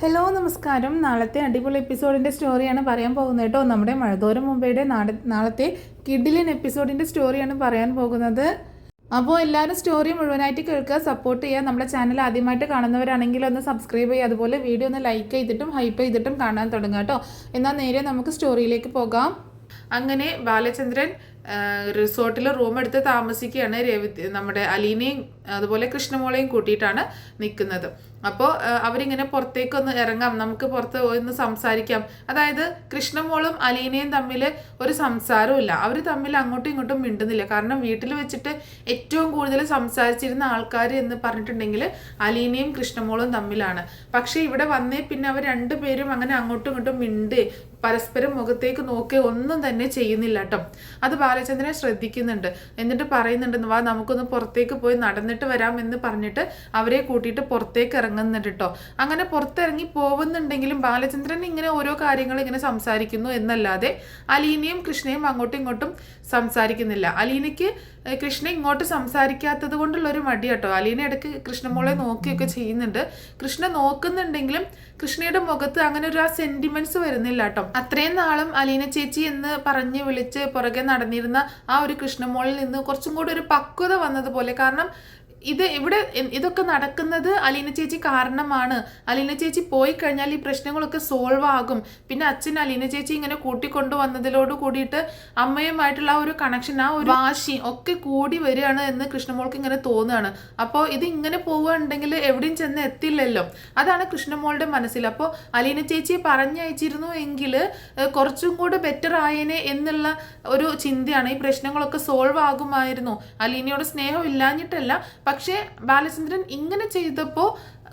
Hello നമസ്കാരം. നാളത്തെ അടിപൊളി എപ്പിസോഡിൻ്റെ സ്റ്റോറിയാണ് പറയാൻ പോകുന്നത് കേട്ടോ. നമ്മുടെ മഴതോരം മുംബൈയുടെ നാളത്തെ കിഡിലിൻ എപ്പിസോഡിൻ്റെ സ്റ്റോറിയാണ് പറയാൻ പോകുന്നത്. അപ്പോൾ എല്ലാവരും സ്റ്റോറി മുഴുവനായിട്ട് കേൾക്കുക, സപ്പോർട്ട് ചെയ്യുക. നമ്മുടെ ചാനൽ ആദ്യമായിട്ട് കാണുന്നവരാണെങ്കിൽ ഒന്ന് സബ്സ്ക്രൈബ് ചെയ്യുക, അതുപോലെ വീഡിയോ ഒന്ന് ലൈക്ക് ചെയ്തിട്ടും ഹൈപ്പ് ചെയ്തിട്ടും കാണാൻ തുടങ്ങുക കേട്ടോ. എന്നാൽ നേരെ നമുക്ക് സ്റ്റോറിയിലേക്ക് പോകാം. അങ്ങനെ ബാലചന്ദ്രൻ റിസോർട്ടിൽ റൂം എടുത്ത് താമസിക്കുകയാണ്. നമ്മുടെ അലീനയും അതുപോലെ കൃഷ്ണമോളെയും കൂട്ടിയിട്ടാണ് നിൽക്കുന്നത്. അപ്പോൾ അവരിങ്ങനെ പുറത്തേക്കൊന്ന് ഇറങ്ങാം, നമുക്ക് പുറത്ത് ഒന്ന് സംസാരിക്കാം. അതായത് കൃഷ്ണമോളും അലീനയും തമ്മിൽ ഒരു സംസാരവും അവർ തമ്മിൽ അങ്ങോട്ടും ഇങ്ങോട്ടും മിണ്ടുന്നില്ല. കാരണം വീട്ടിൽ വെച്ചിട്ട് ഏറ്റവും കൂടുതൽ സംസാരിച്ചിരുന്ന ആൾക്കാർ എന്ന് പറഞ്ഞിട്ടുണ്ടെങ്കിൽ അലീനയും കൃഷ്ണമോളും തമ്മിലാണ്. പക്ഷേ ഇവിടെ വന്നേ പിന്നെ അവർ രണ്ടുപേരും അങ്ങനെ അങ്ങോട്ടും ഇങ്ങോട്ടും പരസ്പരം മുഖത്തേക്ക് നോക്കി ഒന്നും തന്നെ ചെയ്യുന്നില്ല കേട്ടോ. അത് ബാലചന്ദ്രനെ ശ്രദ്ധിക്കുന്നുണ്ട്. എന്നിട്ട് പറയുന്നുണ്ട്, വാ നമുക്കൊന്ന് പുറത്തേക്ക് പോയി നടന്നിട്ട് വരാം എന്ന് പറഞ്ഞിട്ട് അവരെ കൂട്ടിയിട്ട് പുറത്തേക്ക് ഇറങ്ങുന്നുണ്ട് കേട്ടോ. അങ്ങനെ പുറത്തിറങ്ങി പോകുന്നുണ്ടെങ്കിലും ബാലചന്ദ്രൻ ഇങ്ങനെ ഓരോ കാര്യങ്ങൾ ഇങ്ങനെ സംസാരിക്കുന്നു എന്നല്ലാതെ അലീനയും കൃഷ്ണയും അങ്ങോട്ടും ഇങ്ങോട്ടും സംസാരിക്കുന്നില്ല. അലീനയ്ക്ക് കൃഷ്ണ ഇങ്ങോട്ട് സംസാരിക്കാത്തത് കൊണ്ടുള്ളൊരു മടി കേട്ടോ. അലീന ഇടയ്ക്ക് കൃഷ്ണമോളെ നോക്കിയൊക്കെ ചെയ്യുന്നുണ്ട്. കൃഷ്ണ നോക്കുന്നുണ്ടെങ്കിലും കൃഷ്ണയുടെ മുഖത്ത് അങ്ങനെ ഒരു സെന്റിമെന്റ്സ് വരുന്നില്ല കേട്ടോ. അത്രയും നാളും അലീന ചേച്ചി എന്ന് പറഞ്ഞ് വിളിച്ച് പുറകെ നടന്നിരുന്ന ആ ഒരു കൃഷ്ണമോളിൽ നിന്ന് കുറച്ചും കൂടി ഒരു പക്വത വന്നതുപോലെ. കാരണം ഇതൊക്കെ നടക്കുന്നത് അലീന ചേച്ചി കാരണമാണ്. അലീന ചേച്ചി പോയി കഴിഞ്ഞാൽ ഈ പ്രശ്നങ്ങളൊക്കെ സോൾവ് ആകും. പിന്നെ അച്ഛൻ അലീന ചേച്ചി ഇങ്ങനെ കൂട്ടിക്കൊണ്ടു വന്നതിലോട് കൂടിയിട്ട് അമ്മയുമായിട്ടുള്ള ആ ഒരു കണക്ഷൻ, ആ ഒരു വാശി ഒക്കെ കൂടി വരികയാണ് എന്ന് കൃഷ്ണമോൾക്ക് ഇങ്ങനെ തോന്നുകയാണ്. അപ്പോൾ ഇത് ഇങ്ങനെ പോവുകയാണെങ്കിൽ എവിടെയും ചെന്ന് എത്തില്ലല്ലോ, അതാണ് കൃഷ്ണമോളുടെ മനസ്സിൽ. അപ്പോൾ അലീന ചേച്ചി പറഞ്ഞയച്ചിരുന്നു എങ്കിൽ കുറച്ചും കൂടെ ബെറ്റർ ആയേനെ എന്നുള്ള ഒരു ചിന്തയാണ്. ഈ പ്രശ്നങ്ങളൊക്കെ സോൾവ് ആകുമായിരുന്നു. അലീനയോട് സ്നേഹം ഇല്ലാഞ്ഞിട്ടല്ല, പക്ഷേ ബാലചന്ദ്രൻ ഇങ്ങനെ ചെയ്തപ്പോൾ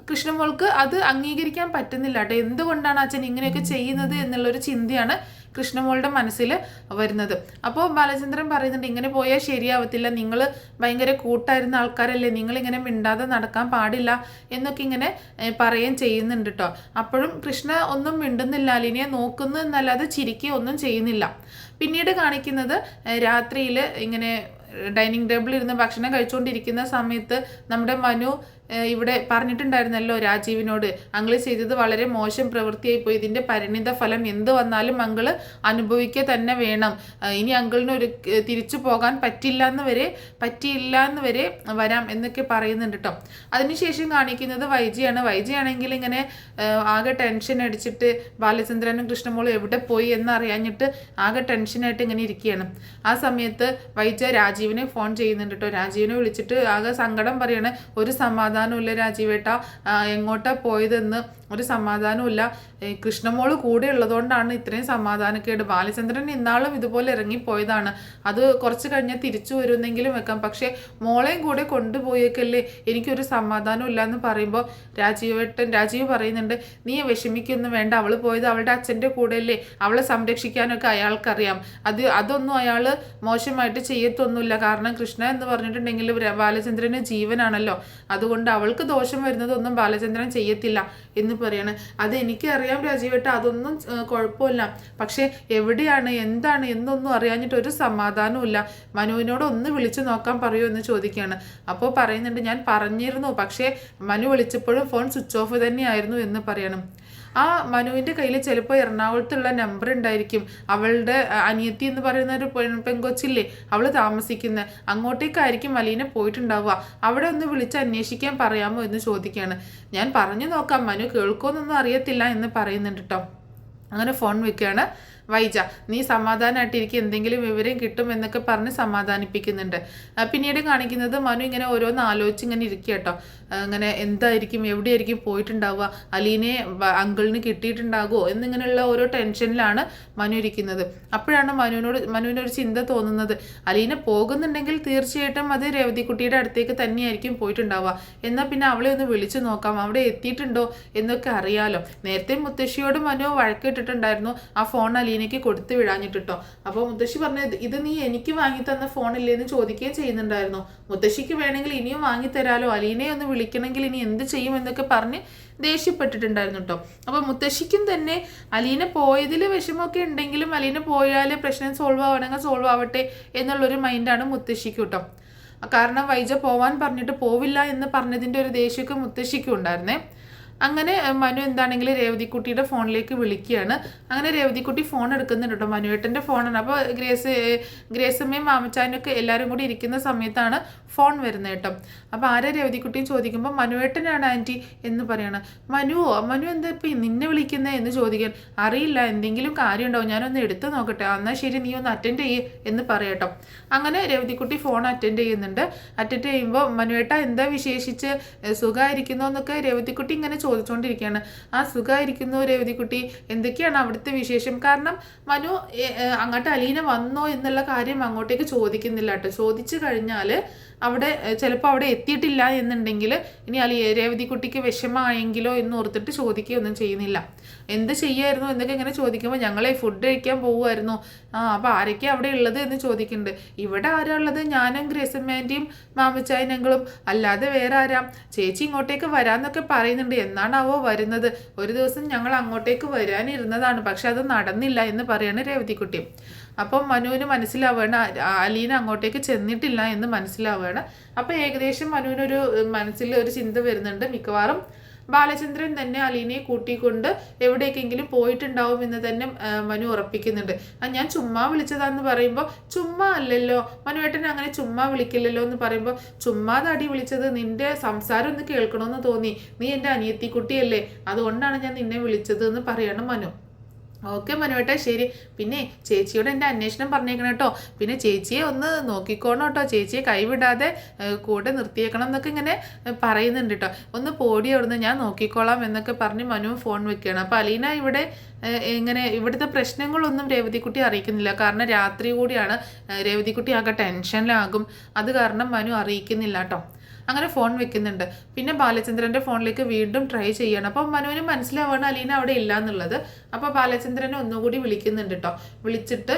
കൃഷ്ണമോൾക്ക് അത് അംഗീകരിക്കാൻ പറ്റുന്നില്ല കേട്ടോ. എന്തുകൊണ്ടാണ് അച്ഛൻ ഇങ്ങനെയൊക്കെ ചെയ്യുന്നത് എന്നുള്ളൊരു ചിന്തയാണ് കൃഷ്ണമോളുടെ മനസ്സിൽ വരുന്നത്. അപ്പോൾ ബാലചന്ദ്രൻ പറയുന്നുണ്ട്, ഇങ്ങനെ പോയാൽ ശരിയാവത്തില്ല, നിങ്ങൾ ഭയങ്കര കൂട്ടായിരുന്ന ആൾക്കാരല്ലേ, നിങ്ങളിങ്ങനെ മിണ്ടാതെ നടക്കാൻ പാടില്ല എന്നൊക്കെ ഇങ്ങനെ പറയുകയും ചെയ്യുന്നുണ്ട് കേട്ടോ. അപ്പോഴും കൃഷ്ണ ഒന്നും മിണ്ടുന്നില്ല, അലീനയെ നോക്കുന്നു എന്നല്ലാതെ ചിരിക്കുകയോ ഒന്നും ചെയ്യുന്നില്ല. പിന്നീട് കാണിക്കുന്നത് രാത്രിയിൽ ഇങ്ങനെ ഡൈനിങ് ടേബിളിൽ ഇരുന്ന് ഭക്ഷണം കഴിച്ചുകൊണ്ടിരിക്കുന്ന സമയത്ത് നമ്മുടെ മനു ഇവിടെ പറഞ്ഞിട്ടുണ്ടായിരുന്നല്ലോ രാജീവിനോട്, അങ്കിള് ചെയ്തത് വളരെ മോശം പ്രവൃത്തിയായി പോയി, ഇതിൻ്റെ പരിണിത ഫലം എന്ത് വന്നാലും അങ്കിള് അനുഭവിക്കുക തന്നെ വേണം, ഇനി അങ്കിളിന് ഒരു തിരിച്ചു പോകാൻ പറ്റില്ല എന്ന് വരെ വരാം എന്നൊക്കെ പറയുന്നുണ്ട് കേട്ടോ. അതിനുശേഷം കാണിക്കുന്നത് വൈജിയാണ്. വൈജിയാണെങ്കിൽ ഇങ്ങനെ ആകെ ടെൻഷൻ അടിച്ചിട്ട് ബാലചന്ദ്രനും കൃഷ്ണമോളും എവിടെ പോയി എന്നറിയാഞ്ഞിട്ട് ആകെ ടെൻഷനായിട്ട് ഇങ്ങനെ ഇരിക്കുകയാണ്. ആ സമയത്ത് വൈജ രാജീവിനെ ഫോൺ ചെയ്യുന്നുണ്ട് കേട്ടോ. രാജീവിനെ വിളിച്ചിട്ട് ആകെ സങ്കടം പറയാണ്. ഒരു സമാധാനമില്ല രാജീവേട്ട, എങ്ങോട്ടാ പോയതെന്ന് ഒരു സമാധാനമില്ല, കൃഷ്ണമോള് കൂടെ ഉള്ളതുകൊണ്ടാണ് ഇത്രയും സമാധാനക്കേട്. ബാലചന്ദ്രൻ ഇന്നാളും ഇതുപോലെ ഇറങ്ങിപ്പോയതാണ്, അത് കുറച്ച് കഴിഞ്ഞാൽ തിരിച്ചു വരുന്നെങ്കിലും വെക്കാം, പക്ഷേ മോളെയും കൂടെ കൊണ്ടുപോയേക്കല്ലേ, എനിക്കൊരു സമാധാനം ഇല്ല എന്ന് പറയുമ്പോൾ രാജീവ് പറയുന്നുണ്ട്, നീ വിഷമിക്കൊന്നും വേണ്ട, അവൾ പോയത് അവളുടെ അച്ഛൻ്റെ കൂടെയല്ലേ, അവളെ സംരക്ഷിക്കാനൊക്കെ അയാൾക്കറിയാം, അതൊന്നും അയാൾ മോശമായിട്ട് ചെയ്യത്തൊന്നുമില്ല. കാരണം കൃഷ്ണ എന്ന് പറഞ്ഞിട്ടുണ്ടെങ്കിൽ ബാലചന്ദ്രന് ജീവനാണല്ലോ, അതുകൊണ്ട് അവൾക്ക് ദോഷം വരുന്നതൊന്നും ബാലചന്ദ്രൻ ചെയ്യത്തില്ല എന്ന് പറയാണ്. അത് എനിക്കറിയാം രാജീവേട്ട, അതൊന്നും കുഴപ്പമില്ല, പക്ഷേ എവിടെയാണ് എന്താണ് എന്നൊന്നും അറിയാഞ്ഞിട്ട് ഒരു സമാധാനവും ഇല്ല, മനുവിനോട് ഒന്ന് വിളിച്ചു നോക്കാൻ പറയൂ എന്ന് ചോദിക്കുകയാണ്. അപ്പോൾ പറയുന്നുണ്ട്, ഞാൻ പറഞ്ഞിരുന്നു, പക്ഷേ മനു വിളിച്ചപ്പോഴും ഫോൺ സ്വിച്ച് ഓഫ് തന്നെയായിരുന്നു എന്ന് പറയണം. ആ മനുവിൻ്റെ കയ്യിൽ ചിലപ്പോൾ എറണാകുളത്തുള്ള നമ്പർ ഉണ്ടായിരിക്കും, അവളുടെ അനിയത്തി എന്ന് പറയുന്ന ഒരു പെങ്കൊച്ചില്ലേ അവൾ താമസിക്കുന്നത്, അങ്ങോട്ടേക്കായിരിക്കും അലീന പോയിട്ടുണ്ടാവുക, അവിടെ ഒന്ന് വിളിച്ച് അന്വേഷിക്കാൻ പറയാമോ എന്ന് ചോദിക്കുകയാണ്. ഞാൻ പറഞ്ഞു നോക്കാം, മനു കേൾക്കുമെന്നൊന്നും അറിയത്തില്ല എന്ന് പറയുന്നുണ്ട് കേട്ടോ. അങ്ങനെ ഫോൺ വെക്കുകയാണ്. വൈജ, നീ സമാധാനമായിട്ടിരിക്കും, എന്തെങ്കിലും വിവരം കിട്ടും എന്നൊക്കെ പറഞ്ഞ് സമാധാനിപ്പിക്കുന്നുണ്ട്. പിന്നീട് കാണിക്കുന്നത് മനു ഇങ്ങനെ ഓരോന്ന് ആലോചിച്ച് ഇങ്ങനെ ഇരിക്കുക കേട്ടോ. അങ്ങനെ എന്തായിരിക്കും, എവിടെയായിരിക്കും പോയിട്ടുണ്ടാവുക, അലീനെ അങ്കിളിന് കിട്ടിയിട്ടുണ്ടാകുമോ എന്നിങ്ങനെയുള്ള ഓരോ ടെൻഷനിലാണ് മനു ഇരിക്കുന്നത്. അപ്പോഴാണ് മനുവിനൊരു ചിന്ത തോന്നുന്നത്, അലീന പോകുന്നുണ്ടെങ്കിൽ തീർച്ചയായിട്ടും അത് രേവതിക്കുട്ടിയുടെ അടുത്തേക്ക് തന്നെയായിരിക്കും പോയിട്ടുണ്ടാവുക, എന്നാൽ പിന്നെ അവളെ ഒന്ന് വിളിച്ചു നോക്കാം, അവിടെ എത്തിയിട്ടുണ്ടോ എന്നൊക്കെ അറിയാലോ. നേരത്തെ മുത്തശ്ശിയോട് മനു വഴക്കിട്ടിട്ടുണ്ടായിരുന്നു ആ ഫോൺ അലീനയ്ക്ക് കൊടുത്തു വിടാഞ്ഞിട്ടോ. അപ്പോൾ മുത്തശ്ശി പറഞ്ഞത്, ഇത് നീ എനിക്ക് വാങ്ങി തന്ന ഫോണില്ലേ എന്ന് ചോദിക്കുകയും ചെയ്യുന്നുണ്ടായിരുന്നു. മുത്തശ്ശിക്ക് വേണമെങ്കിൽ ഇനിയും വാങ്ങിത്തരാലോ, അലീനയെ ഒന്ന് വിളിക്കണമെങ്കിൽ ഇനി എന്ത് ചെയ്യും എന്നൊക്കെ പറഞ്ഞ് ദേഷ്യപ്പെട്ടിട്ടുണ്ടായിരുന്നു കേട്ടോ. അപ്പോൾ മുത്തശ്ശിക്കും തന്നെ അലീന പോയതിൽ വിഷമമൊക്കെ ഉണ്ടെങ്കിലും അലീന പോയാൽ പ്രശ്നം സോൾവ് ആവണമെങ്കിൽ സോൾവ് ആവട്ടെ എന്നുള്ളൊരു മൈൻഡാണ് മുത്തശ്ശിക്ക് കേട്ടോ. കാരണം വൈജ പോവാൻ പറഞ്ഞിട്ട് പോവില്ല എന്ന് പറഞ്ഞതിൻ്റെ ഒരു ദേഷ്യമൊക്കെ മുത്തശ്ശിക്കും ഉണ്ടായിരുന്നേ. അങ്ങനെ മനു എന്താണെങ്കിലും രേവതിക്കുട്ടിയുടെ ഫോണിലേക്ക് വിളിക്കുകയാണ്. അങ്ങനെ രേവതിക്കുട്ടി ഫോൺ എടുക്കുന്നുണ്ട് കേട്ടോ. മനുവേട്ടൻ്റെ ഫോണാണ്. അപ്പോൾ ഗ്രേസമ്മയും മാമച്ചാനൊക്കെ എല്ലാവരും കൂടി ഇരിക്കുന്ന സമയത്താണ് ഫോൺ വരുന്നത് കേട്ടോ. അപ്പോൾ ആരെ രേവതിക്കുട്ടിയും ചോദിക്കുമ്പോൾ മനുവേട്ടനാണ് ആൻറ്റി എന്ന് പറയണം. മനു എന്താ ഇപ്പം നിന്നെ വിളിക്കുന്നത് എന്ന് ചോദിക്കാൻ. അറിയില്ല, എന്തെങ്കിലും കാര്യം ഉണ്ടാവും, ഞാനൊന്ന് എടുത്ത് നോക്കട്ടെ. എന്നാൽ ശരി, നീ ഒന്ന് അറ്റൻഡ് ചെയ്യ് എന്ന് പറയട്ടോ. അങ്ങനെ രേവതിക്കുട്ടി ഫോൺ അറ്റൻഡ് ചെയ്യുന്നുണ്ട്. അറ്റൻഡ് ചെയ്യുമ്പോൾ മനുവേട്ട എന്താ വിശേഷിച്ച്, സുഖമായിരിക്കുന്നോ എന്നൊക്കെ രേവതിക്കുട്ടി ഇങ്ങനെ ചോദിച്ചുകൊണ്ടിരിക്കുകയാണ്. ആ സുഖമായിരിക്കുന്നു രേവതിക്കുട്ടി, എന്തൊക്കെയാണ് അവിടുത്തെ വിശേഷം? കാരണം മനു അങ്ങോട്ട് അലീന വന്നോ എന്നുള്ള കാര്യം അങ്ങോട്ടേക്ക് ചോദിക്കുന്നില്ല കേട്ടോ. ചോദിച്ചു കഴിഞ്ഞാൽ അവിടെ ചിലപ്പോൾ അവിടെ എത്തിയിട്ടില്ല എന്നുണ്ടെങ്കിൽ ഇനി രേവതിക്കുട്ടിക്ക് വിഷമമായെങ്കിലോ എന്ന് ഓർത്തിട്ട് ചോദിക്കുകയൊന്നും ചെയ്യുന്നില്ല. എന്ത് ചെയ്യായിരുന്നു എന്നൊക്കെ ഇങ്ങനെ ചോദിക്കുമ്പോൾ ഞങ്ങളെ ഫുഡ് കഴിക്കാൻ പോകുമായിരുന്നു. അപ്പോൾ ആരൊക്കെയാണ് അവിടെ ഉള്ളത് എന്ന് ചോദിക്കുന്നുണ്ട്. ഇവിടെ ആരാ ഉള്ളത്? ഞാനും ഗ്രേസമ്മേൻ്റെയും മാമച്ചായൻ ഞങ്ങളും, അല്ലാതെ വേറെ ആരാ? ചേച്ചി ഇങ്ങോട്ടേക്ക് വരാമെന്നൊക്കെ പറയുന്നുണ്ട്. എന്നാണാവോ വരുന്നത്? ഒരു ദിവസം ഞങ്ങൾ അങ്ങോട്ടേക്ക് വരാനിരുന്നതാണ്, പക്ഷെ അത് നടന്നില്ല എന്ന് പറയാണ് രേവതിക്കുട്ടി. അപ്പം മനുവിന് മനസ്സിലാവുകയാണ് അലീന അങ്ങോട്ടേക്ക് ചെന്നിട്ടില്ല എന്ന് മനസ്സിലാവുകയാണ്. അപ്പോൾ ഏകദേശം മനുവിനൊരു മനസ്സിൽ ഒരു ചിന്ത വരുന്നുണ്ട്, മിക്കവാറും ബാലചന്ദ്രൻ തന്നെ അലീനയെ കൂട്ടിക്കൊണ്ട് എവിടേക്കെങ്കിലും പോയിട്ടുണ്ടാവും എന്ന് തന്നെ മനു ഉറപ്പിക്കുന്നുണ്ട്. ഞാൻ ചുമ്മാ വിളിച്ചതാന്ന് പറയുമ്പോൾ ചുമ്മാ അല്ലല്ലോ മനുവേട്ടൻ, അങ്ങനെ ചുമ്മാ വിളിക്കില്ലല്ലോ എന്ന് പറയുമ്പോൾ ചുമ്മാതാടി വിളിച്ചത്, നിന്റെ സംസാരം ഒന്ന് കേൾക്കണമെന്ന് തോന്നി, നീ എൻ്റെ അനിയത്തിക്കുട്ടിയല്ലേ, അതുകൊണ്ടാണ് ഞാൻ നിന്നെ വിളിച്ചത് എന്ന് പറയണം മനു. ഓക്കെ മനുവേട്ടാ, ശരി. പിന്നെ ചേച്ചിയോട് എൻ്റെ അന്വേഷണം പറഞ്ഞേക്കണം കേട്ടോ. പിന്നെ ചേച്ചിയെ ഒന്ന് നോക്കിക്കോണം കേട്ടോ, ചേച്ചിയെ കൈവിടാതെ കൂടെ നിർത്തിയേക്കണം എന്നൊക്കെ ഇങ്ങനെ പറയുന്നുണ്ട് കേട്ടോ. ഒന്ന് പോടി അവിടുന്ന്, ഞാൻ നോക്കിക്കോളാം എന്നൊക്കെ പറഞ്ഞ് മനു ഫോൺ വെക്കുകയാണ്. അപ്പോൾ അലീന ഇവിടെ ഇങ്ങനെ ഇവിടുത്തെ പ്രശ്നങ്ങളൊന്നും രേവതിക്കുട്ടി അറിയിക്കുന്നില്ല. കാരണം രാത്രി കൂടിയാണ്, രേവതിക്കുട്ടി ആകെ ടെൻഷനിലാകും. അത് കാരണം മനു അറിയിക്കുന്നില്ല കേട്ടോ. അങ്ങനെ ഫോൺ വെക്കുന്നുണ്ട്. പിന്നെ ബാലചന്ദ്രൻ്റെ ഫോണിലേക്ക് വീണ്ടും ട്രൈ ചെയ്യണം. അപ്പം മനുവിന് മനസ്സിലാവുകയാണ് അലീന അവിടെ ഇല്ല എന്നുള്ളത്. അപ്പോൾ ബാലചന്ദ്രനെ ഒന്നുകൂടി വിളിക്കുന്നുണ്ട് കേട്ടോ. വിളിച്ചിട്ട്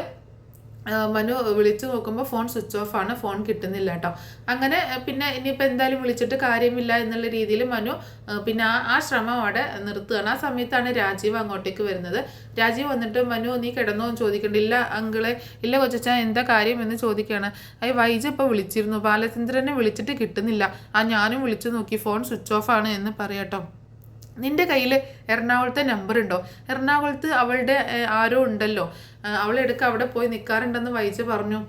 മനു വിളിച്ചു നോക്കുമ്പോൾ ഫോൺ സ്വിച്ച് ഓഫ് ആണ്, ഫോൺ കിട്ടുന്നില്ല കേട്ടോ. അങ്ങനെ പിന്നെ ഇനിയിപ്പോൾ എന്തായാലും വിളിച്ചിട്ട് കാര്യമില്ല എന്നുള്ള രീതിയിൽ മനു പിന്നെ ആ ശ്രമം അവിടെ നിർത്തുകയാണ്. ആ സമയത്താണ് രാജീവ് അങ്ങോട്ടേക്ക് വരുന്നത്. രാജീവ് വന്നിട്ട് മനു നീ കിടന്നോ എന്ന് ചോദിക്കണ്ടില്ല അങ്കിളെ, ഇല്ല കൊച്ചാ എന്താ കാര്യം എന്ന് ചോദിക്കുകയാണ്. വൈജ ഇപ്പോൾ വിളിച്ചിരുന്നു, ബാലചന്ദ്രനെ വിളിച്ചിട്ട് കിട്ടുന്നില്ല, ഞാനും വിളിച്ചു നോക്കി, ഫോൺ സ്വിച്ച് ഓഫ് ആണ് എന്ന് പറയാട്ടോ. നിൻ്റെ കയ്യിൽ എറണാകുളത്തെ നമ്പർ ഉണ്ടോ? എറണാകുളത്ത് അവളുടെ ആരോ ഉണ്ടല്ലോ, അവളെടുക്ക് അവിടെ പോയി നിൽക്കാറുണ്ടെന്ന് വൈജ പറഞ്ഞു.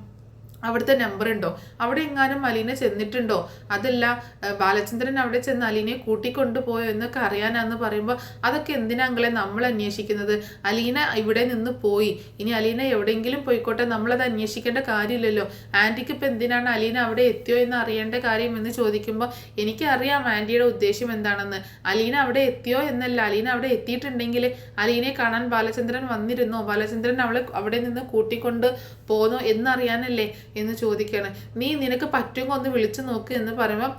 അവിടുത്തെ നമ്പർ ഉണ്ടോ? അവിടെ എങ്ങാനും അലീന ചെന്നിട്ടുണ്ടോ? അതല്ല ബാലചന്ദ്രൻ അവിടെ ചെന്ന് അലീനയെ കൂട്ടിക്കൊണ്ടുപോയോ എന്നൊക്കെ അറിയാനാന്ന് പറയുമ്പോൾ അതൊക്കെ എന്തിനാ അങ്ങളെ നമ്മൾ അന്വേഷിക്കുന്നത്? അലീന ഇവിടെ നിന്ന് പോയി, ഇനി അലീന എവിടെയെങ്കിലും പോയിക്കോട്ടെ, നമ്മളത് അന്വേഷിക്കേണ്ട കാര്യമില്ലല്ലോ. ആൻറ്റിക്ക് ഇപ്പം എന്തിനാണ് അലീന അവിടെ എത്തിയോ എന്ന് അറിയേണ്ട കാര്യം എന്ന് ചോദിക്കുമ്പോൾ എനിക്കറിയാം ആൻറ്റിയുടെ ഉദ്ദേശം എന്താണെന്ന്. അലീന അവിടെ എത്തിയോ എന്നല്ല, അലീന അവിടെ എത്തിയിട്ടുണ്ടെങ്കിൽ അലീനയെ കാണാൻ ബാലചന്ദ്രൻ വന്നിരുന്നോ, ബാലചന്ദ്രൻ അവളെ അവിടെ നിന്ന് കൂട്ടിക്കൊണ്ട് പോന്നോ എന്നറിയാനല്ലേ എന്ന് ചോദിക്കുകയാണ്. നിനക്ക് പറ്റുമെങ്കിൽ ഒന്ന് വിളിച്ചു നോക്ക് എന്ന് പറയുമ്പോൾ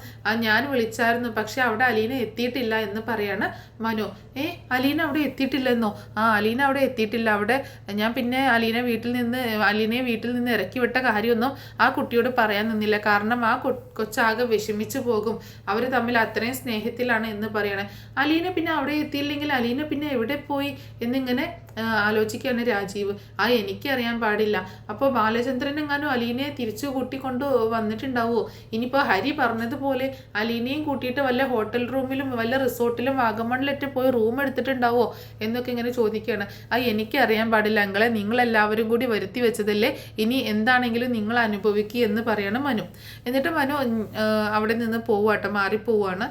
ഞാൻ വിളിച്ചായിരുന്നു, പക്ഷെ അവിടെ അലീന എത്തിയിട്ടില്ല എന്ന് പറയാണ് മനു. അലീന അവിടെ എത്തിയിട്ടില്ലെന്നോ? അലീന അവിടെ എത്തിയിട്ടില്ല. അവിടെ ഞാൻ പിന്നെ അലീനയെ വീട്ടിൽ നിന്ന് ഇറക്കി വിട്ട കാര്യമൊന്നും ആ കുട്ടിയോട് പറയാൻ നിന്നില്ല. കാരണം ആ കൊച്ചാകെ വിഷമിച്ചു പോകും, അവർ തമ്മിൽ അത്രയും സ്നേഹത്തിലാണ് എന്ന് പറയണേ. അലീന പിന്നെ അവിടെ എത്തിയില്ലെങ്കിൽ അലീന പിന്നെ എവിടെ പോയി എന്നിങ്ങനെ ആലോചിക്കുകയാണ് രാജീവ്. എനിക്കറിയാൻ പാടില്ല. അപ്പോൾ ബാലചന്ദ്രൻ എങ്ങാനും അലീനയെ തിരിച്ചു കൂട്ടിക്കൊണ്ട് വന്നിട്ടുണ്ടാവുമോ? ഇനിയിപ്പോൾ ഹരി പറഞ്ഞതുപോലെ അലീനയും കൂട്ടിയിട്ട് വല്ല ഹോട്ടൽ റൂമിലും വല്ല റിസോർട്ടിലും വാഗമണിലൊക്കെ പോയി റൂം എടുത്തിട്ടുണ്ടാവുമോ എന്നൊക്കെ ഇങ്ങനെ ചോദിക്കുകയാണ്. എനിക്കറിയാൻ പാടില്ല അങ്ങളെ, നിങ്ങളെല്ലാവരും കൂടി വരുത്തി വെച്ചതല്ലേ, ഇനി എന്താണെങ്കിലും നിങ്ങൾ അനുഭവിക്കുക എന്ന് പറയണം മനു. എന്നിട്ട് മനു അവിടെ നിന്ന് പോവാട്ടോ, മാറിപ്പോവാണ്.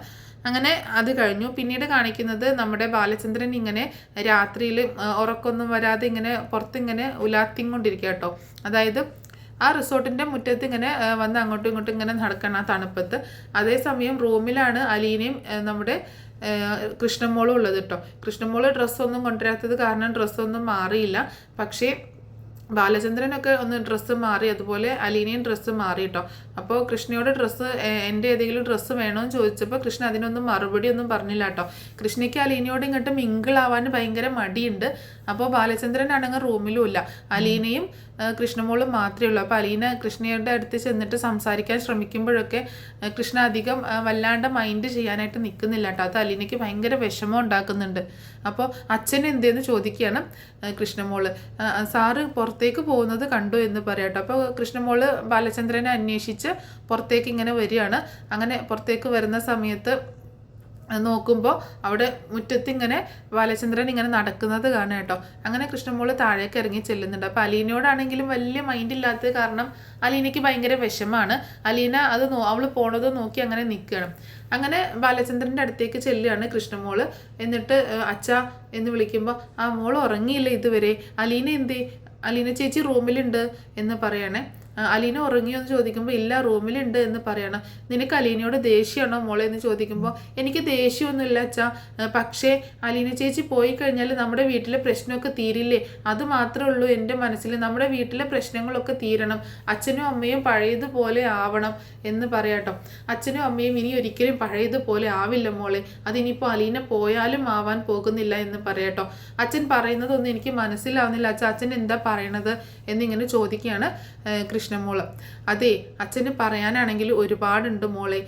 അങ്ങനെ അത് കഴിഞ്ഞു. പിന്നീട് കാണിക്കുന്നത് നമ്മുടെ ബാലചന്ദ്രൻ ഇങ്ങനെ രാത്രിയിൽ ഉറക്കൊന്നും വരാതെ ഇങ്ങനെ പുറത്തിങ്ങനെ ഉലാത്തിക്കൊണ്ടിരിക്കുക കേട്ടോ. അതായത് ആ റിസോർട്ടിൻ്റെ മുറ്റത്ത് ഇങ്ങനെ വന്ന് അങ്ങോട്ടും ഇങ്ങോട്ടും ഇങ്ങനെ നടക്കണം ആ തണുപ്പത്ത്. അതേസമയം റൂമിലാണ് അലീനയും നമ്മുടെ കൃഷ്ണമോളും ഉള്ളത് കേട്ടോ. കൃഷ്ണമോള് ഡ്രസ്സൊന്നും കൊണ്ടുവരാത്തത് കാരണം ഡ്രസ്സൊന്നും മാറിയില്ല. പക്ഷേ ബാലചന്ദ്രനൊക്കെ ഒന്ന് ഡ്രസ്സ് മാറി, അതുപോലെ അലീനയും ഡ്രസ്സ് മാറി കേട്ടോ. അപ്പോൾ കൃഷ്ണയോട് ഡ്രസ്സ് എൻ്റെ ഏതെങ്കിലും ഡ്രസ്സ് വേണമെന്ന് ചോദിച്ചപ്പോൾ കൃഷ്ണ അതിനൊന്നും മറുപടി ഒന്നും പറഞ്ഞില്ല കേട്ടോ. കൃഷ്ണയ്ക്ക് അലീനയോട് ഇങ്ങോട്ട് മിങ്കിളാവാൻ ഭയങ്കര മടിയുണ്ട്. അപ്പോൾ ബാലചന്ദ്രൻ ആണെങ്കിൽ റൂമിലും ഇല്ല, അലീനയും കൃഷ്ണമോളും മാത്രമേ ഉള്ളൂ. അപ്പോൾ അലീന കൃഷ്ണയുടെ അടുത്ത് ചെന്നിട്ട് സംസാരിക്കാൻ ശ്രമിക്കുമ്പോഴൊക്കെ കൃഷ്ണ അധികം വല്ലാണ്ട് മൈൻഡ് ചെയ്യാനായിട്ട് നിൽക്കുന്നില്ല കേട്ടോ. അത് അലീനയ്ക്ക് ഭയങ്കര വിഷമം ഉണ്ടാക്കുന്നുണ്ട്. അപ്പോൾ അച്ഛൻ എന്തെന്ന് ചോദിക്കുകയാണ് കൃഷ്ണമോള്. സാറ് പുറത്തേക്ക് പോകുന്നത് കണ്ടു എന്ന് പറയാട്ടോ. അപ്പോൾ കൃഷ്ണമോള് ബാലചന്ദ്രനെ അന്വേഷിച്ച് പുറത്തേക്ക് ഇങ്ങനെ വരികയാണ്. അങ്ങനെ പുറത്തേക്ക് വരുന്ന സമയത്ത് നോക്കുമ്പോൾ അവിടെ മുറ്റത്ത് ഇങ്ങനെ ബാലചന്ദ്രൻ ഇങ്ങനെ നടക്കുന്നത് കാണുക കേട്ടോ. അങ്ങനെ കൃഷ്ണമോള് താഴേക്ക് ഇറങ്ങി ചെല്ലുന്നുണ്ട്. അപ്പോൾ അലീനയോടാണെങ്കിലും വലിയ മൈൻഡ് ഇല്ലാത്തത് കാരണം അലീനയ്ക്ക് ഭയങ്കര വിഷമാണ്. അലീന അത് അവൾ പോണത് നോക്കി അങ്ങനെ നിൽക്കുകയാണ്. അങ്ങനെ ബാലചന്ദ്രൻ്റെ അടുത്തേക്ക് ചെല്ലുകയാണ് കൃഷ്ണമോള്. എന്നിട്ട് അച്ഛ എന്ന് വിളിക്കുമ്പോൾ ആ മോൾ ഉറങ്ങിയില്ല ഇതുവരെ, അലീന എന്തേ, അലീന ചേച്ചി റൂമിലുണ്ട് എന്ന് പറയണേ. അലീന ഉറങ്ങിയോ എന്ന് ചോദിക്കുമ്പോൾ ഇല്ല റൂമിലുണ്ട് എന്ന് പറയണം. നിനക്ക് അലീനയോട് ദേഷ്യമാണോ മോളെ എന്ന് ചോദിക്കുമ്പോൾ എനിക്ക് ദേഷ്യമൊന്നുമില്ല അച്ഛാ, പക്ഷേ അലീന ചേച്ചി പോയി കഴിഞ്ഞാൽ നമ്മുടെ വീട്ടിലെ പ്രശ്നമൊക്കെ തീരില്ലേ, അത് മാത്രമേ ഉള്ളൂ എൻ്റെ മനസ്സിൽ. നമ്മുടെ വീട്ടിലെ പ്രശ്നങ്ങളൊക്കെ തീരണം, അച്ഛനും അമ്മയും പഴയതുപോലെ ആവണം എന്ന് പറയാട്ടോ. അച്ഛനും അമ്മയും ഇനി ഒരിക്കലും പഴയതുപോലെ ആവില്ല മോളെ, അതിനിപ്പോൾ അലീന പോയാലും ആവാൻ പോകുന്നില്ല എന്ന് പറയാട്ടോ. അച്ഛൻ പറയുന്നതൊന്നും എനിക്ക് മനസ്സിലാവുന്നില്ല അച്ഛൻ, അച്ഛൻ എന്താ പറയണത് എന്നിങ്ങനെ ചോദിക്കുകയാണ് കൃഷ്ണമോള്. അതെ, അച്ഛന് പറയാനാണെങ്കിൽ ഒരുപാടുണ്ട് മോളെ,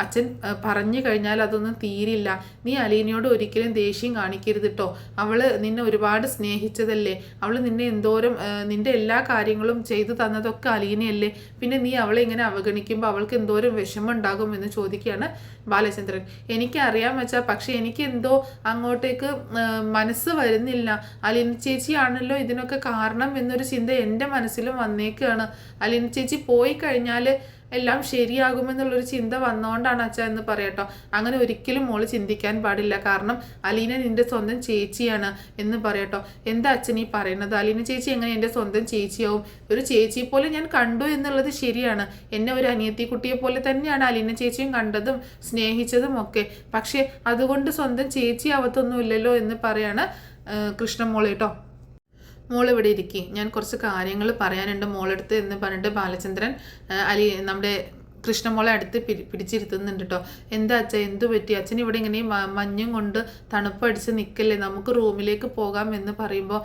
അച്ഛൻ പറഞ്ഞു കഴിഞ്ഞാൽ അതൊന്നും തീരില്ല. നീ അലീനയോട് ഒരിക്കലും ദേഷ്യം കാണിക്കരുത് കേട്ടോ, അവള് നിന്നെ ഒരുപാട് സ്നേഹിച്ചതല്ലേ, അവള് നിന്നെ എന്തോരം നിന്റെ എല്ലാ കാര്യങ്ങളും ചെയ്തു തന്നതൊക്കെ അലീനയല്ലേ, പിന്നെ നീ അവളെ ഇങ്ങനെ അവഗണിക്കുമ്പോൾ അവൾക്ക് എന്തോരം വിഷമം ഉണ്ടാകും എന്ന് ചോദിക്കുകയാണ് ബാലചന്ദ്രൻ. എനിക്കറിയാൻ വെച്ചാൽ, പക്ഷെ എനിക്ക് എന്തോ അങ്ങോട്ടേക്ക് മനസ്സ് വരുന്നില്ല, അലീന ചേച്ചിയാണല്ലോ ഇതിനൊക്കെ കാരണം എന്നൊരു ചിന്ത എൻ്റെ മനസ്സിലും വന്നേക്കാണ്. അലീന ചേച്ചി പോയി കഴിഞ്ഞാൽ എല്ലാം ശരിയാകുമെന്നുള്ളൊരു ചിന്ത വന്നുകൊണ്ടാണ് അച്ഛൻ എന്ന് പറയട്ടോ. അങ്ങനെ ഒരിക്കലും മോള് ചിന്തിക്കാൻ പാടില്ല, കാരണം അലീന നിന്റെ സ്വന്തം ചേച്ചിയാണ് എന്ന് പറയട്ടോ. എന്താ അച്ഛൻ ഈ പറയുന്നത്, അലീന ചേച്ചി എങ്ങനെ എൻ്റെ സ്വന്തം ചേച്ചിയാവും? ഒരു ചേച്ചിയെ പോലെ ഞാൻ കണ്ടു എന്നുള്ളത് ശരിയാണ്, എന്നെ ഒരു അനിയത്തി കുട്ടിയെ പോലെ തന്നെയാണ് അലീന ചേച്ചിയും കണ്ടതും സ്നേഹിച്ചതും ഒക്കെ, പക്ഷേ അതുകൊണ്ട് സ്വന്തം ചേച്ചി ആവത്തൊന്നുമില്ലല്ലോ എന്ന് പറയാണ് കൃഷ്ണമോള് കേട്ടോ. മോൾ ഇവിടെ ഇരിക്കി, ഞാൻ കുറച്ച് കാര്യങ്ങൾ പറയാനുണ്ട് മോളെടുത്ത് എന്ന് പറഞ്ഞിട്ട് ബാലചന്ദ്രൻ നമ്മുടെ കൃഷ്ണമോളെ അടുത്ത് പിടിച്ചിരുത്തുന്നുണ്ട് കേട്ടോ. എന്താ അച്ഛൻ, എന്തു പറ്റി? അച്ഛൻ ഇവിടെ ഇങ്ങനെ മഞ്ഞും കൊണ്ട് തണുപ്പടിച്ച് നിൽക്കല്ലേ, നമുക്ക് റൂമിലേക്ക് പോകാം എന്ന് പറയുമ്പോൾ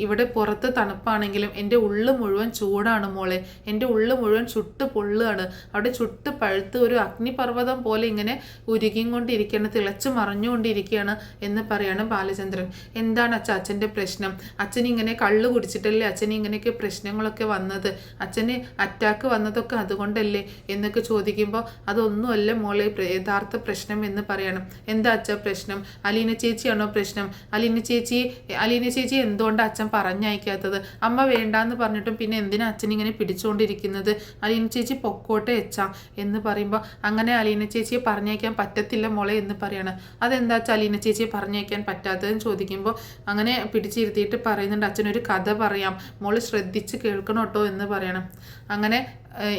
ഇവിടെ പുറത്ത് തണുപ്പാണെങ്കിലും എൻ്റെ ഉള്ളു മുഴുവൻ ചൂടാണ് മോളെ, എൻ്റെ ഉള്ളു മുഴുവൻ ചുട്ട് പൊള്ളുകയാണ്, അവിടെ ചുട്ട് പഴുത്ത് ഒരു അഗ്നിപർവ്വതം പോലെ ഇങ്ങനെ ഉരുകിക്കൊണ്ടിരിക്കുകയാണ്, തിളച്ച് മറിഞ്ഞുകൊണ്ടിരിക്കുകയാണ് എന്ന് പറയാണ് ബാലചന്ദ്രൻ. എന്താണ് അച്ഛൻ അച്ഛൻ്റെ പ്രശ്നം? അച്ഛൻ ഇങ്ങനെ കള്ള് കുടിച്ചിട്ടല്ലേ അച്ഛന് ഇങ്ങനെയൊക്കെ പ്രശ്നങ്ങളൊക്കെ വന്നത്, അച്ഛന് അറ്റാക്ക് വന്നതൊക്കെ അതുകൊണ്ടല്ലേ എന്നൊക്കെ ചോദിക്കുമ്പോൾ അതൊന്നുമല്ല മോളെ യഥാർത്ഥ പ്രശ്നം എന്ന് പറയണം. എന്താ അച്ഛൻ പ്രശ്നം? അലീന ചേച്ചിയാണോ പ്രശ്നം? അലീന ചേച്ചി എന്തുകൊണ്ടാണ് അച്ഛൻ പറഞ്ഞയക്കാത്തത്? അമ്മ വേണ്ടാന്ന് പറഞ്ഞിട്ടും പിന്നെ എന്തിനാ അച്ഛൻ ഇങ്ങനെ പിടിച്ചുകൊണ്ടിരിക്കുന്നത്? അലീന ചേച്ചി പൊക്കോട്ടെ അച്ഛാ എന്ന് പറയുമ്പോൾ അങ്ങനെ അലീന ചേച്ചിയെ പറഞ്ഞയക്കാൻ പറ്റത്തില്ല മോളെ എന്ന് പറയണം. അതെന്താ അച്ഛൻ അലീന ചേച്ചിയെ പറഞ്ഞയക്കാൻ പറ്റാത്തതെന്ന് ചോദിക്കുമ്പോൾ അങ്ങനെ പിടിച്ചിരുത്തിയിട്ട് പറയുന്നുണ്ട്, അച്ഛനൊരു കഥ പറയാം, മോള് ശ്രദ്ധിച്ച് കേൾക്കണം കേട്ടോ എന്ന് പറയണം. അങ്ങനെ